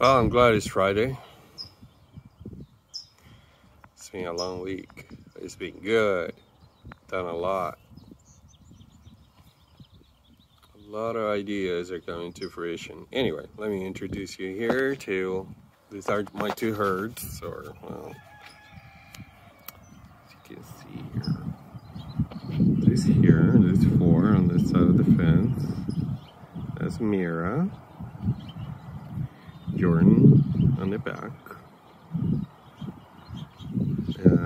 Well, I'm glad it's Friday. It's been a long week. It's been good. Done a lot. A lot of ideas are coming to fruition. Anyway, let me introduce you here to, these are my two herds, or, well, as you can see here. There's four on this side of the fence. That's Mira. Jordan on the back.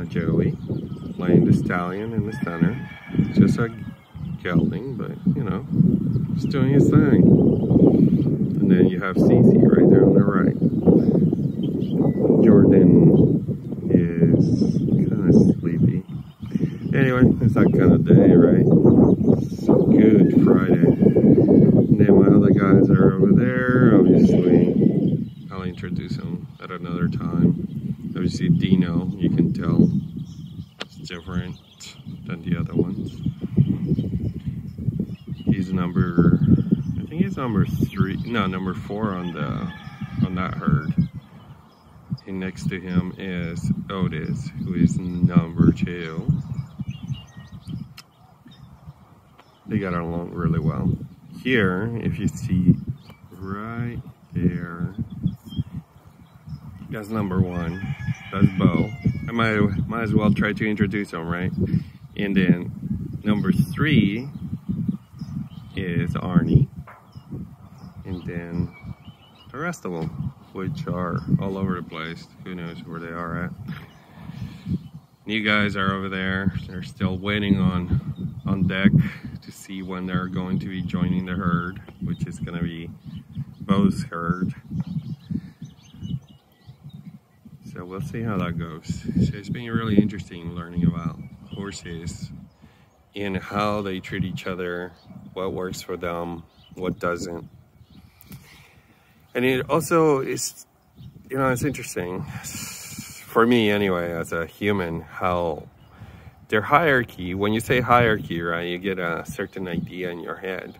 Joey laying the stallion in the center. Just a gelding, but you know, just doing his thing. And then you have Cece right there on the right. Jordan is kind of sleepy. Anyway, it's that kind of day, right? It's a good Friday. And then my other guys are over there, obviously. I'll introduce them at another time. Obviously Dino, you can tell it's different than the other ones. He's I think he's number 4 on that herd. And next to him is Otis, who is number 2. They got along really well. Here, if you see right there, that's number 1. That's Bo. I might as well try to introduce him, right? And then number 3 is Arnie. And then the rest of them, which are all over the place. Who knows where they are at. You guys are over there. They're still waiting on deck to see when they're going to be joining the herd, which is going to be Bo's herd. So we'll see how that goes. So it's been really interesting learning about horses and how they treat each other, what works for them, what doesn't. And it also is, you know, it's interesting, for me anyway, as a human, how their hierarchy, when you say hierarchy, right, you get a certain idea in your head.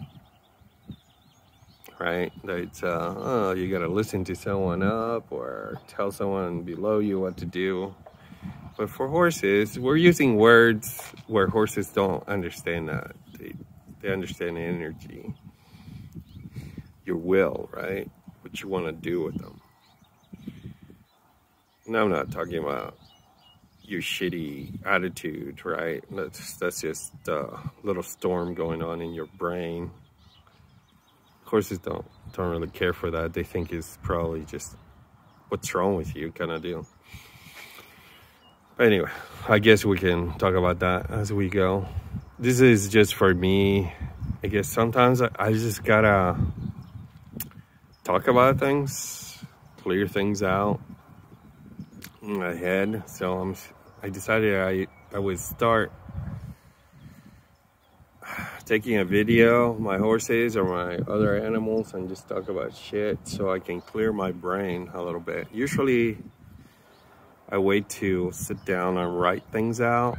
Right? That oh, you gotta listen to someone up or tell someone below you what to do. But for horses, we're using words where horses don't understand that. They understand the energy, your will, right? What you want to do with them. And I'm not talking about your shitty attitude, right? That's just a little storm going on in your brain. Horses don't really care for that. They think it's probably just what's wrong with you kind of deal. But anyway, I guess we can talk about that as we go. This is just for me. I guess sometimes I just gotta talk about things, clear things out in my head. So I decided I would start taking a video of my horses or my other animals and just talk about shit so I can clear my brain a little bit. Usually I wait to sit down and write things out,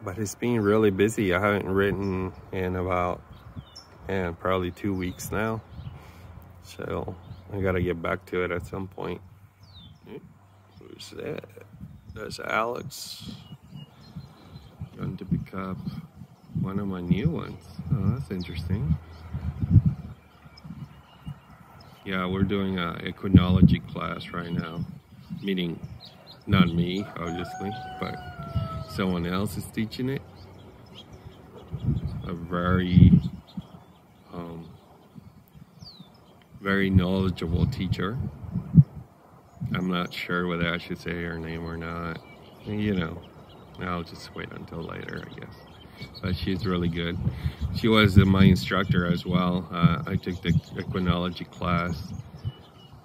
but it's been really busy. I haven't written in about, probably 2 weeks now. So I gotta get back to it at some point. Who's that? That's Alex. Going to pick up one of my new ones. Oh, that's interesting. Yeah, we're doing an equinology class right now. Meaning, not me, obviously, but someone else is teaching it. A very knowledgeable teacher. I'm not sure whether I should say her name or not. You know, I'll just wait until later, I guess. But she's really good. She was my instructor as well. I took the equinology class.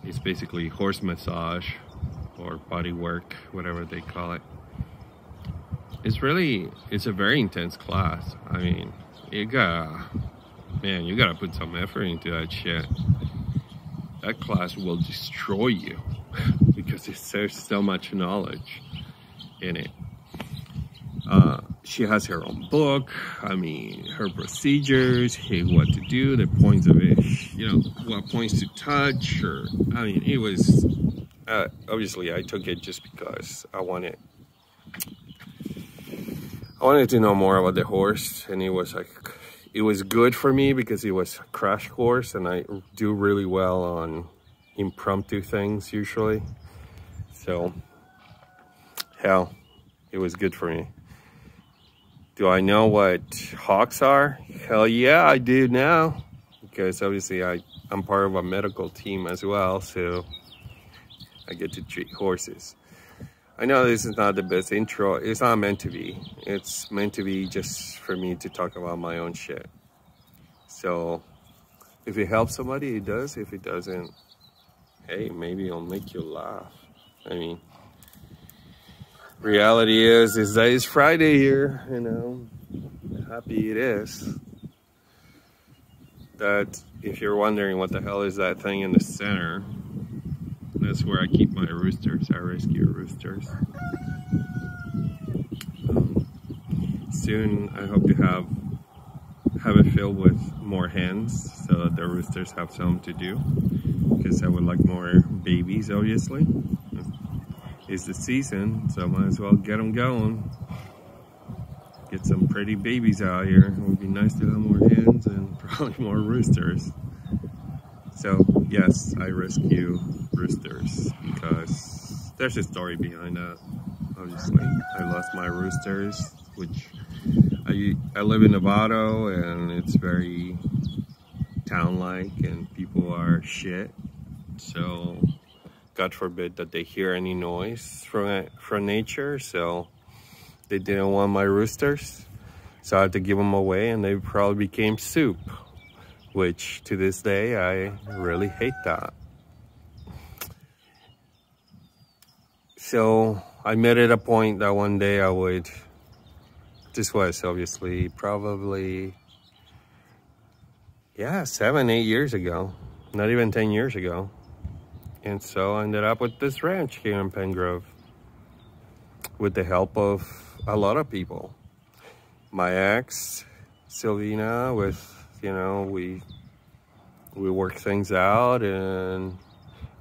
It's basically horse massage or body work, whatever they call it. It's a very intense class. I mean, you gotta put some effort into that shit. That class will destroy you because there's so much knowledge in it. She has her own book. I mean, her procedures, what to do, the points of it. you know, what points to touch, or, I mean, it was, obviously I took it just because I wanted to know more about the horse, and it was like, it was good for me because it was a crash course, and I do really well on impromptu things usually. So, hell, it was good for me. Do I know what hocks are? Hell yeah, I do now. Because obviously I'm part of a medical team as well, so I get to treat horses. I know this is not the best intro. It's not meant to be. It's meant to be just for me to talk about my own shit. So if it helps somebody, it does. If it doesn't, hey, maybe it'll make you laugh. I mean, reality is that it's Friday here, you know. Happy it is. That, if you're wondering what the hell is that thing in the center, that's where I keep my roosters. I rescue roosters. Soon I hope to have it filled with more hens so that the roosters have something to do, because I would like more babies, obviously. It's the season, so I might as well get them going. Get some pretty babies out here. It would be nice to have more hens and probably more roosters. So yes, I rescue roosters because there's a story behind that. Obviously, I lost my roosters, which I live in Nevada, and it's very town-like, and people are shit. So God forbid that they hear any noise from nature. So they didn't want my roosters, so I had to give them away, and they probably became soup, which to this day I really hate that. So I made it a point that one day I would, this was obviously probably, yeah, 7, 8 years ago, not even 10 years ago. And so I ended up with this ranch here in Pen Grove with the help of a lot of people. My ex, Sylvina, with, you know, we work things out, and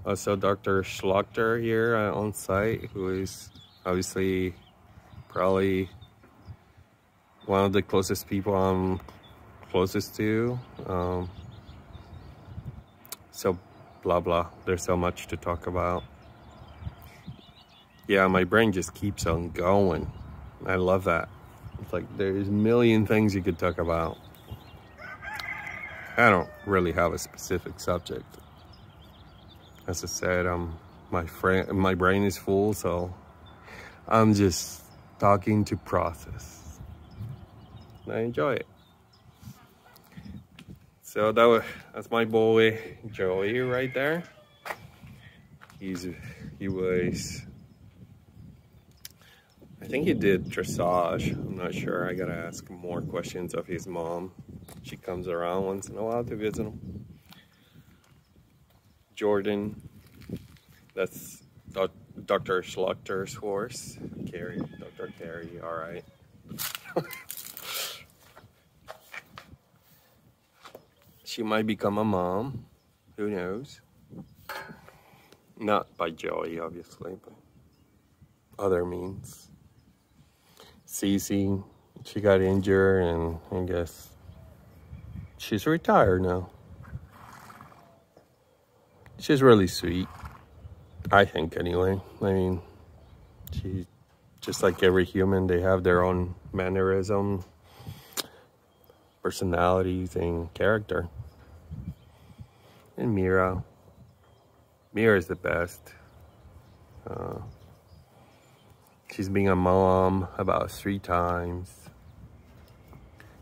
also Dr. Schlachter here on site, who is obviously probably one of the closest people I'm closest to. So blah blah, there's so much to talk about. Yeah, my brain just keeps on going. I love that. It's like there's a million things you could talk about. I don't really have a specific subject. As I said, my brain is full, so I'm just talking to process. And I enjoy it. So that's my boy Joey right there. He was, I think he did dressage. I'm not sure. I gotta ask more questions of his mom. She comes around once in a while to visit him. Jordan, that's Dr. Schlachter's horse. Carrie, Dr. Carrie, all right. She might become a mom. Who knows? Not by Joey, obviously, but other means. Cece, she got injured, and I guess she's retired now. She's really sweet, I think, anyway. I mean, she's just like every human. They have their own mannerism, personalities, and character. And Mira is the best. She's been a mom about 3 times.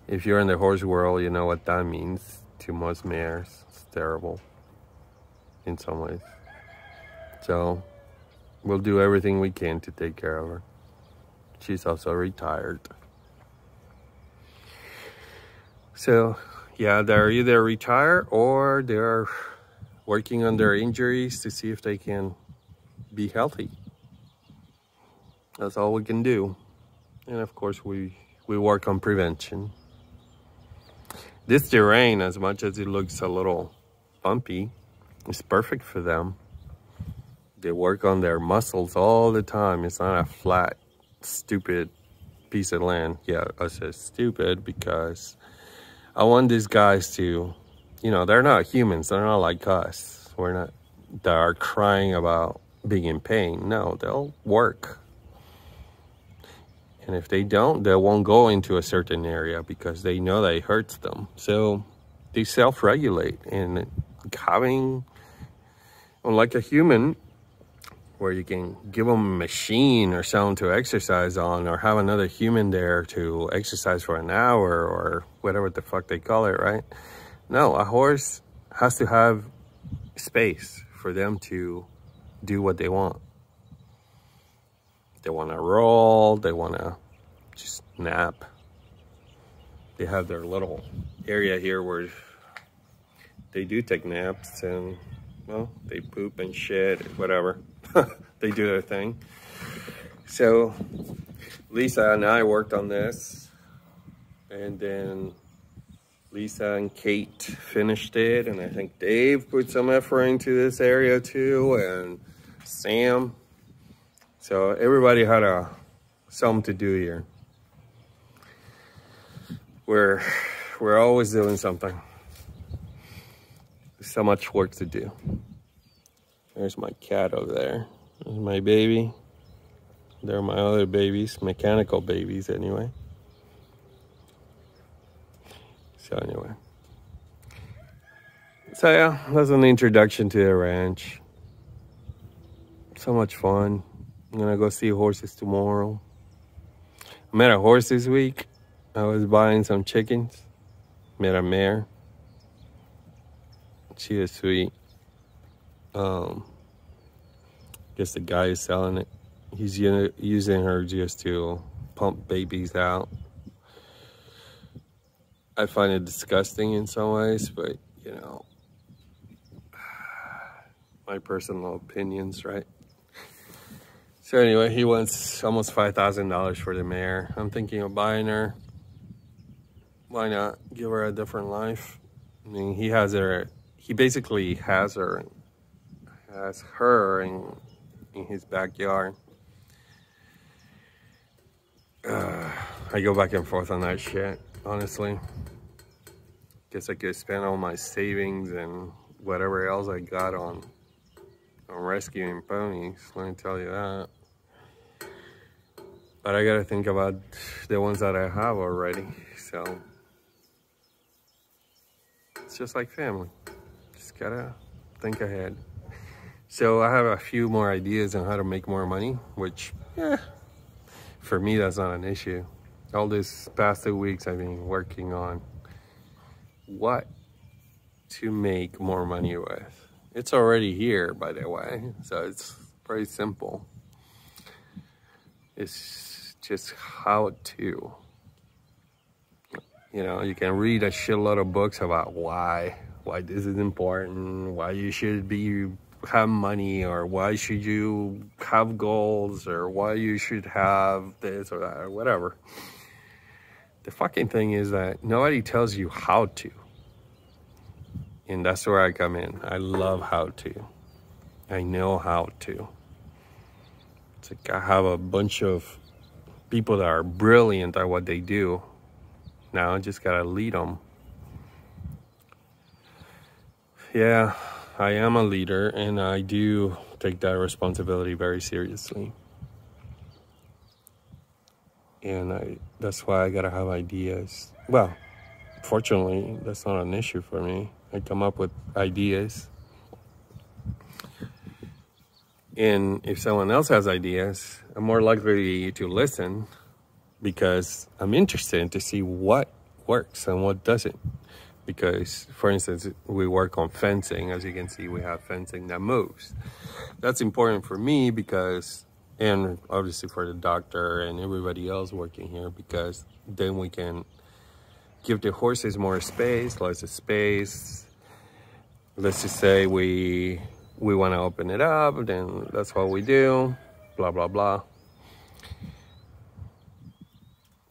If you're in the horse world, you know what that means to most mares. It's terrible in some ways. So we'll do everything we can to take care of her. She's also retired. So yeah, they're either retired or they're working on their injuries to see if they can be healthy. That's all we can do. And of course, we work on prevention. This terrain, as much as it looks a little bumpy. It's perfect for them. They work on their muscles all the time. It's not a flat, stupid piece of land. Yeah, I said stupid because I want these guys to, you know, they're not humans. They're not like us. We're not, that are crying about being in pain. No, they'll work. And if they don't, they won't go into a certain area because they know that it hurts them. So they self-regulate. And having, unlike a human, where you can give them a machine or something to exercise on, or have another human there to exercise for an hour or whatever the fuck they call it, right? No, a horse has to have space for them to do what they want. They want to roll, they want to just nap. They have their little area here where they do take naps, and well, they poop and shit, whatever. They do their thing. So Lisa and I worked on this, and then Lisa and Kate finished it, and I think Dave put some effort into this area too, and Sam. So everybody had something to do here. We're always doing something. There's so much work to do. There's my cat over there. There's my baby. There are my other babies, mechanical babies anyway. So anyway. So yeah, that's an introduction to the ranch. So much fun. I'm gonna go see horses tomorrow. I met a horse this week. I was buying some chickens. Met a mare. She is sweet. Guess the guy is selling it. He's using her just to pump babies out. I find it disgusting in some ways, but you know, my personal opinions, right? So anyway, he wants almost $5,000 for the mare. I'm thinking of buying her. Why not give her a different life? I mean, he basically has her in his backyard. I go back and forth on that shit, honestly. Guess I could spend all my savings and whatever else I got on rescuing ponies, let me tell you that. But I gotta think about the ones that I have already, so it's just like family. Just gotta think ahead. So I have a few more ideas on how to make more money, which, for me, that's not an issue. All these past 2 weeks, I've been working on what to make more money with. It's already here, by the way, so it's very simple. It's just how to. You know, you can read a shitload of books about why this is important, why you should have money, or why should you have goals, or why you should have this or that, or whatever. The fucking thing is that nobody tells you how to. And that's where I come in. I love how to. I know how to. It's like I have a bunch of people that are brilliant at what they do. Now I just gotta lead them. Yeah, I am a leader, and I do take that responsibility very seriously. And that's why I gotta have ideas. Well, fortunately, that's not an issue for me. I come up with ideas. And if someone else has ideas, I'm more likely to listen because I'm interested to see what works and what doesn't. Because, for instance, we work on fencing. As you can see, we have fencing that moves. That's important for me because, and obviously for the doctor and everybody else working here, because then we can give the horses more space, less space. Let's just say we want to open it up, then that's what we do, blah, blah, blah.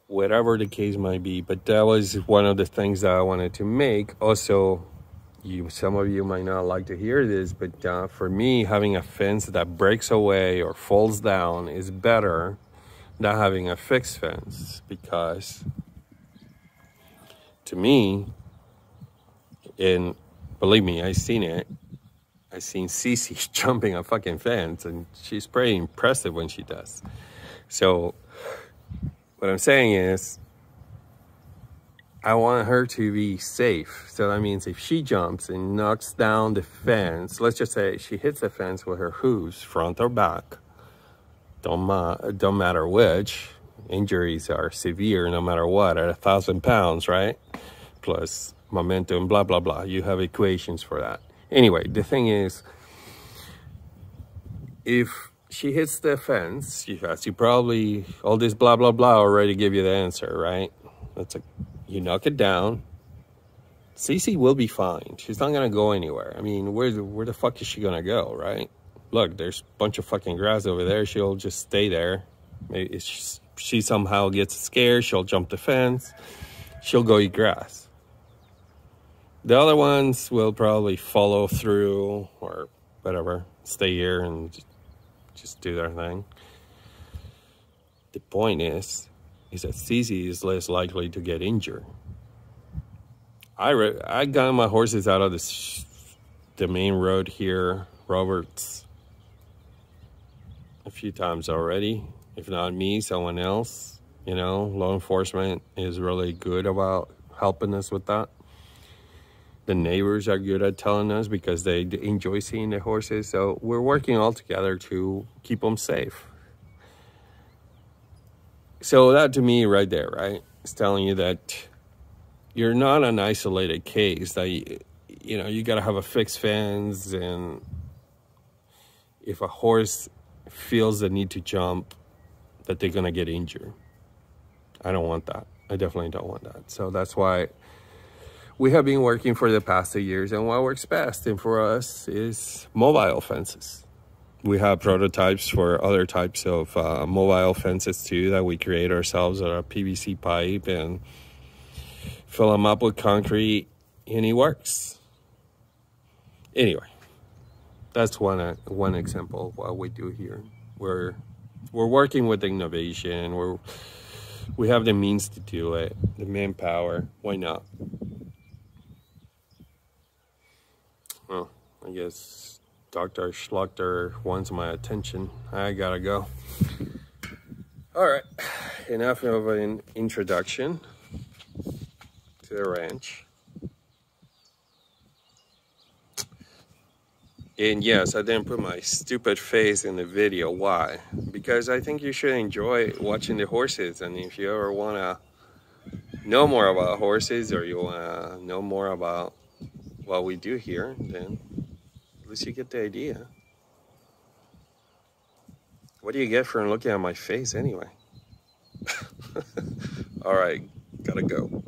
Whatever the case might be. But that was one of the things that I wanted to make. Also, Some of you might not like to hear this, but for me, having a fence that breaks away or falls down is better than having a fixed fence, because to me, and believe me, I've seen it. I've seen Cece jumping a fucking fence, and she's pretty impressive when she does. So what I'm saying is, I want her to be safe. So that means if she jumps and knocks down the fence, let's just say she hits the fence with her hooves, front or back, don't matter which, injuries are severe no matter what, at 1,000 pounds, right? Plus momentum, blah, blah, blah. You have equations for that. Anyway, the thing is, if she hits the fence, you probably, all this blah, blah, blah already give you the answer, right? You knock it down. Cece will be fine. She's not going to go anywhere. I mean, where the fuck is she going to go, right? Look, there's a bunch of fucking grass over there. She'll just stay there. Maybe she somehow gets scared. She'll jump the fence. She'll go eat grass. The other ones will probably follow through or whatever. Stay here and just do their thing. The point is that Cece is less likely to get injured. I got my horses out of the main road here, Roberts, a few times already. If not me, someone else. You know, law enforcement is really good about helping us with that. The neighbors are good at telling us because they enjoy seeing the horses. So we're working all together to keep them safe. So that to me right there, right, is telling you that you're not an isolated case, that, you know, you got to have a fixed fence, and if a horse feels the need to jump, that they're going to get injured. I don't want that. I definitely don't want that. So that's why we have been working for the past 2 years, and what works best and for us is mobile fences. We have prototypes for other types of mobile fences too that we create ourselves out of PVC pipe and fill them up with concrete, and it works. Anyway, that's one example of what we do here. We're working with innovation. We have the means to do it, the manpower. Why not? Well, I guess Dr. Schluchter wants my attention. I gotta go. All right, enough of an introduction to the ranch. And yes, I didn't put my stupid face in the video. Why? Because I think you should enjoy watching the horses. And if you ever want to know more about horses, or you want to know more about what we do here, then at least you get the idea. What do you get for looking at my face anyway? All right, gotta go.